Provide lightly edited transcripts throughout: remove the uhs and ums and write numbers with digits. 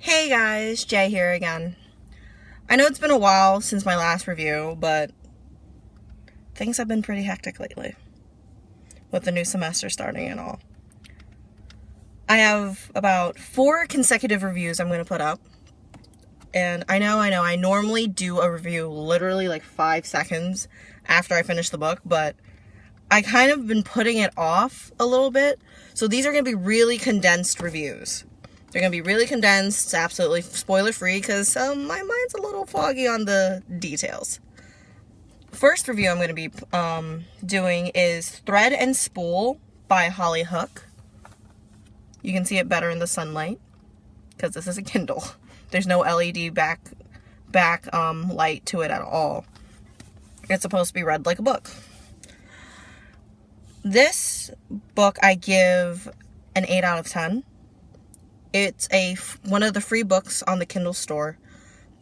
Hey guys, Jay here again. I know it's been a while since my last review, but things have been pretty hectic lately with the new semester starting and all. I have about 4 consecutive reviews I'm going to put up. And I know, I normally do a review literally like 5 seconds after I finish the book, but I kind of been putting it off a little bit. So these are going to be really condensed reviews. They're going to be really condensed, absolutely spoiler-free, because my mind's a little foggy on the details. First review I'm going to be doing is Thread and Spool by Holly Hook. You can see it better in the sunlight, because this is a Kindle. There's no LED back light to it at all. It's supposed to be read like a book. This book I give an 8 out of 10. It's one of the free books on the Kindle store.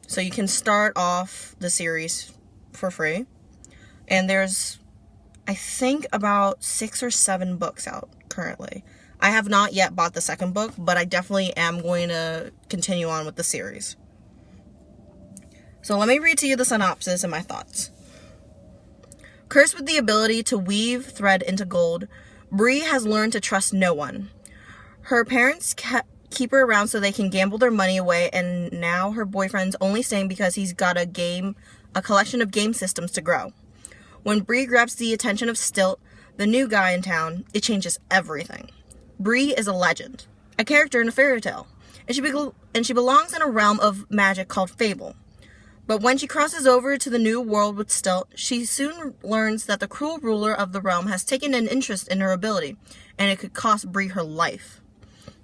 So you can start off the series for free. And there's, I think, about 6 or 7 books out currently. I have not yet bought the second book, but I definitely am going to continue on with the series. So let me read to you the synopsis and my thoughts. Cursed with the ability to weave thread into gold, Bree has learned to trust no one. Her parents keep her around so they can gamble their money away, and now her boyfriend's only staying because he's got a collection of game systems to grow. When Bree grabs the attention of Stilt, the new guy in town, it changes everything. Bree is a legend, a character in a fairy tale, and she belongs in a realm of magic called Fable. But when she crosses over to the new world with Stilt, she soon learns that the cruel ruler of the realm has taken an interest in her ability, and it could cost Bree her life.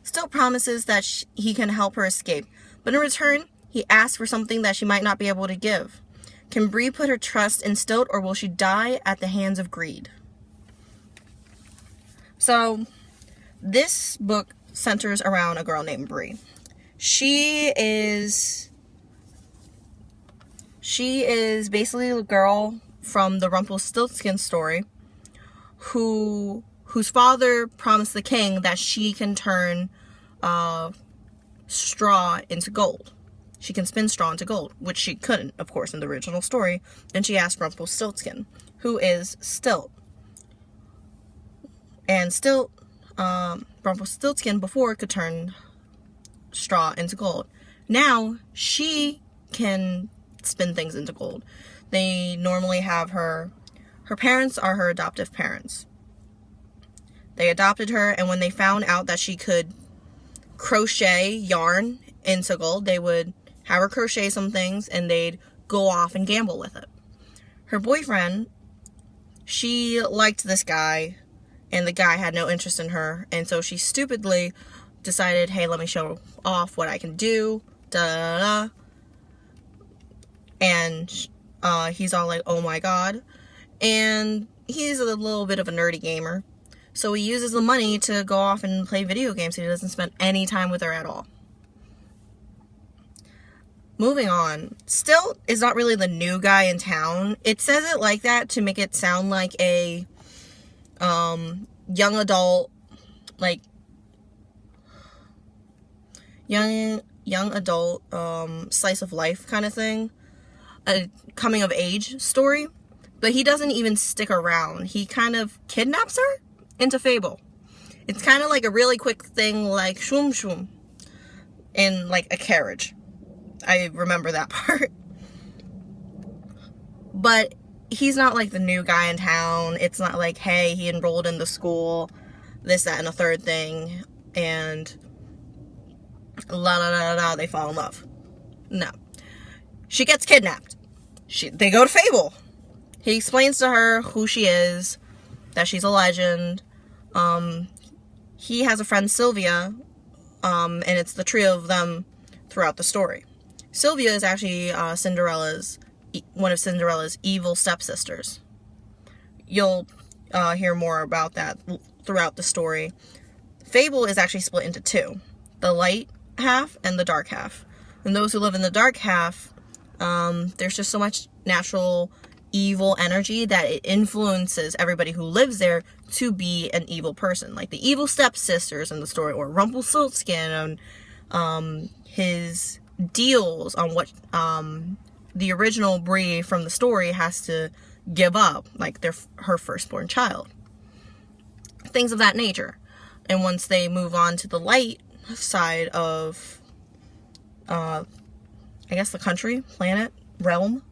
Stilt promises that he can help her escape, but in return, he asks for something that she might not be able to give. Can Bree put her trust in Stilt, or will she die at the hands of greed? So, this book centers around a girl named Bree. She is basically the girl from the Rumpelstiltskin story whose father promised the king that she can turn straw into gold. She can spin straw into gold, which she couldn't, of course, in the original story. And she asked Rumpelstiltskin, who is Stilt. And Stilt, Rumpelstiltskin before could turn straw into gold. Now, she can spin things into gold. They normally have her parents are her adoptive parents. They adopted her, and when they found out that she could crochet yarn into gold, they would have her crochet some things, and they'd go off and gamble with it. Her boyfriend, she liked this guy, and the guy had no interest in her, and so she stupidly decided, hey, let me show off what I can do, da-da-da. And he's all like, oh my god. And he's a little bit of a nerdy gamer. So he uses the money to go off and play video games. He doesn't spend any time with her at all. Moving on. Stilt is not really the new guy in town. It says it like that to make it sound like a young adult, like young adult slice of life kind of thing. A coming of age story. But he doesn't even stick around. He kind of kidnaps her into Fable. It's kind of like a really quick thing, like shwoom shwoom, in like a carriage. I remember that part. But he's not like the new guy in town. It's not like, hey, he enrolled in the school, this, that, and the third thing, and la la la la, they fall in love. No. She gets kidnapped. They go to Fable. He explains to her who she is, that she's a legend. He has a friend, Sylvia, and it's the trio of them throughout the story. Sylvia is actually one of Cinderella's evil stepsisters. You'll hear more about that throughout the story. Fable is actually split into 2. The light half and the dark half. And those who live in the dark half, there's just so much natural evil energy that it influences everybody who lives there to be an evil person. Like the evil stepsisters in the story, or Rumpelstiltskin, and his deals on what the original Bree from the story has to give up, like her firstborn child. Things of that nature. And once they move on to the light side of, I guess the country, planet, realm,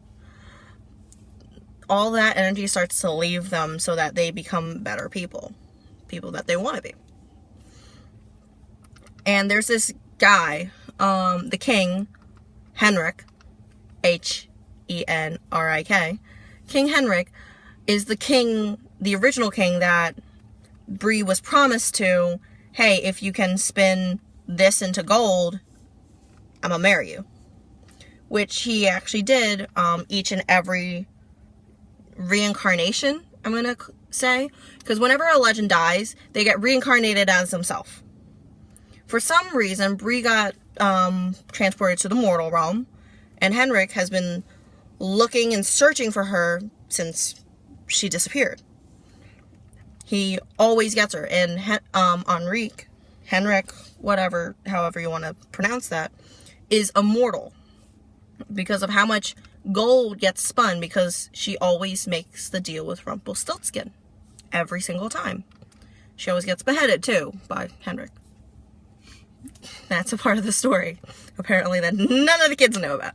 all that energy starts to leave them so that they become better people. People that they want to be. And there's this guy, the king, Henrik, Henrik. King Henrik is the king, the original king that Bree was promised to, hey, if you can spin this into gold, I'm gonna marry you. Which he actually did each and every reincarnation, I'm gonna say. Because whenever a legend dies, they get reincarnated as themselves. For some reason, Bree got transported to the mortal realm, and Henrik has been looking and searching for her since she disappeared. He always gets her, and Henrik, whatever, however you want to pronounce that, is immortal because of how much gold gets spun, because she always makes the deal with Rumpelstiltskin every single time. She always gets beheaded too by Henrik. That's a part of the story, apparently, that none of the kids know about.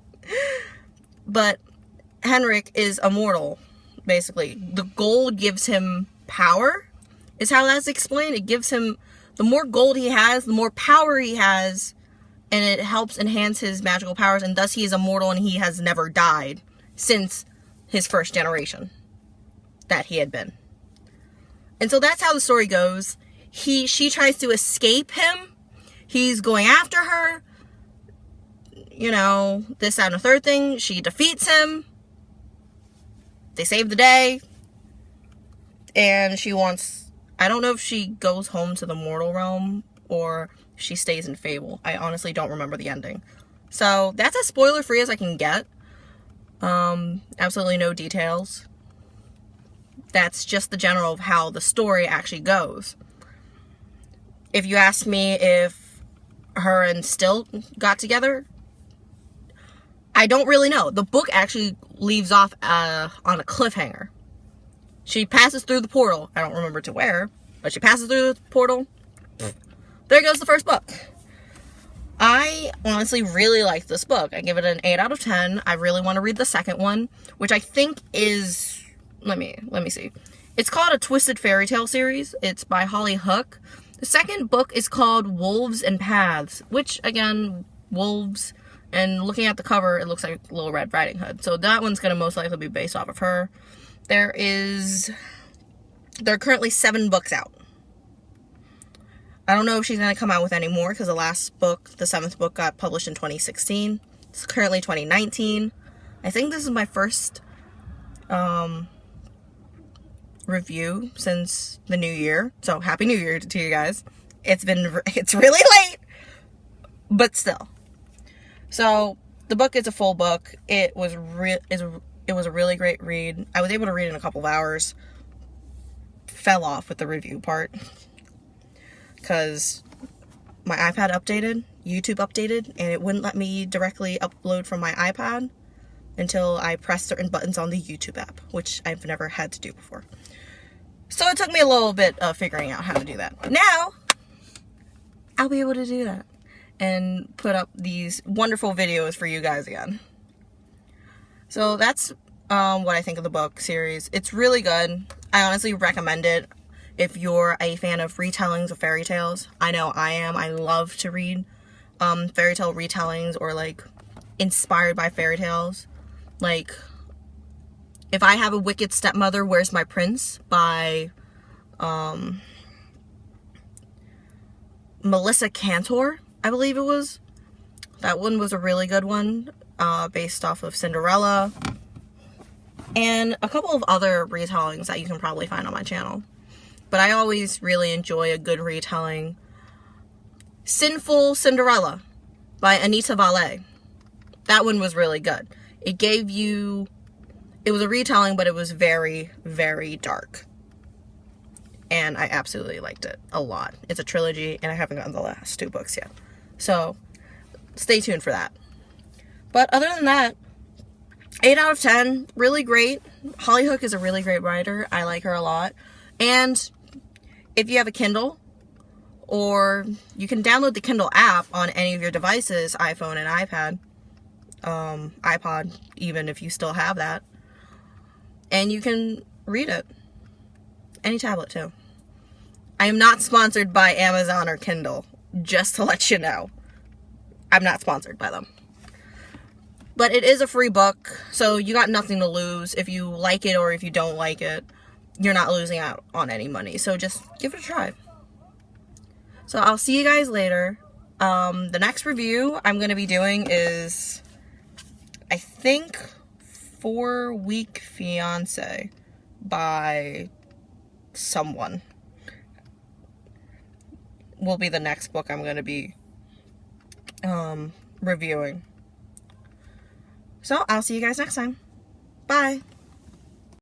But Henrik is immortal, basically. The gold gives him power, is how that's explained. It gives him, the more gold he has, the more power he has, and it helps enhance his magical powers, and thus he is immortal, and he has never died since his first generation that he had been. And so that's how the story goes. She tries to escape him. He's going after her. You know, this, that, and the third thing. She defeats him. They save the day. And she wants, I don't know if she goes home to the mortal realm or she stays in Fable. I honestly don't remember the ending. So that's as spoiler free as I can get. Absolutely no details. That's just the general of how the story actually goes. If you ask me if her and Still got together, I don't really know. The book actually leaves off on a cliffhanger. She passes through the portal. I don't remember to where, but she passes through the portal. There goes the first book. I honestly really like this book. I give it an 8 out of 10. I really want to read the second one, which I think is, let me see. It's called A Twisted Fairy Tale series. It's by Holly Hook. The second book is called Wolves and Paths, which, again, wolves, and looking at the cover, it looks like Little Red Riding Hood. So that one's going to most likely be based off of her. There are currently 7 books out. I don't know if she's going to come out with any more, because the last book, the 7th book, got published in 2016. It's currently 2019. I think this is my first review since the new year. So happy new year to you guys. It's really late, but still. So the book is a full book. It was a really great read. I was able to read in a couple of hours. Fell off with the review part because my iPad updated, YouTube updated, and it wouldn't let me directly upload from my iPad until I pressed certain buttons on the YouTube app, which I've never had to do before. So it took me a little bit of figuring out how to do that. Now, I'll be able to do that and put up these wonderful videos for you guys again. So that's what I think of the book series. It's really good. I honestly recommend it if you're a fan of retellings of fairy tales. I know I am. I love to read fairy tale retellings or like inspired by fairy tales. Like, if I Have a Wicked Stepmother, Where's My Prince by Melissa Cantor, I believe it was. That one was a really good one, based off of Cinderella. And a couple of other retellings that you can probably find on my channel. But I always really enjoy a good retelling. Sinful Cinderella by Anita Valle. That one was really good. It was a retelling, but it was very, very dark. And I absolutely liked it a lot. It's a trilogy, and I haven't gotten the last 2 books yet. So, stay tuned for that. But other than that, 8 out of 10, really great. Holly Hook is a really great writer. I like her a lot. And if you have a Kindle, or you can download the Kindle app on any of your devices, iPhone and iPad, iPod, even if you still have that, and you can read it. Any tablet too. I am not sponsored by Amazon or Kindle, just to let you know. I'm not sponsored by them. But it is a free book, so you got nothing to lose. If you like it or if you don't like it, you're not losing out on any money. So just give it a try. So I'll see you guys later. The next review I'm going to be doing is, I think, 4 Week Fiance by someone. Will be the next book I'm going to be reviewing. So I'll see you guys next time. Bye.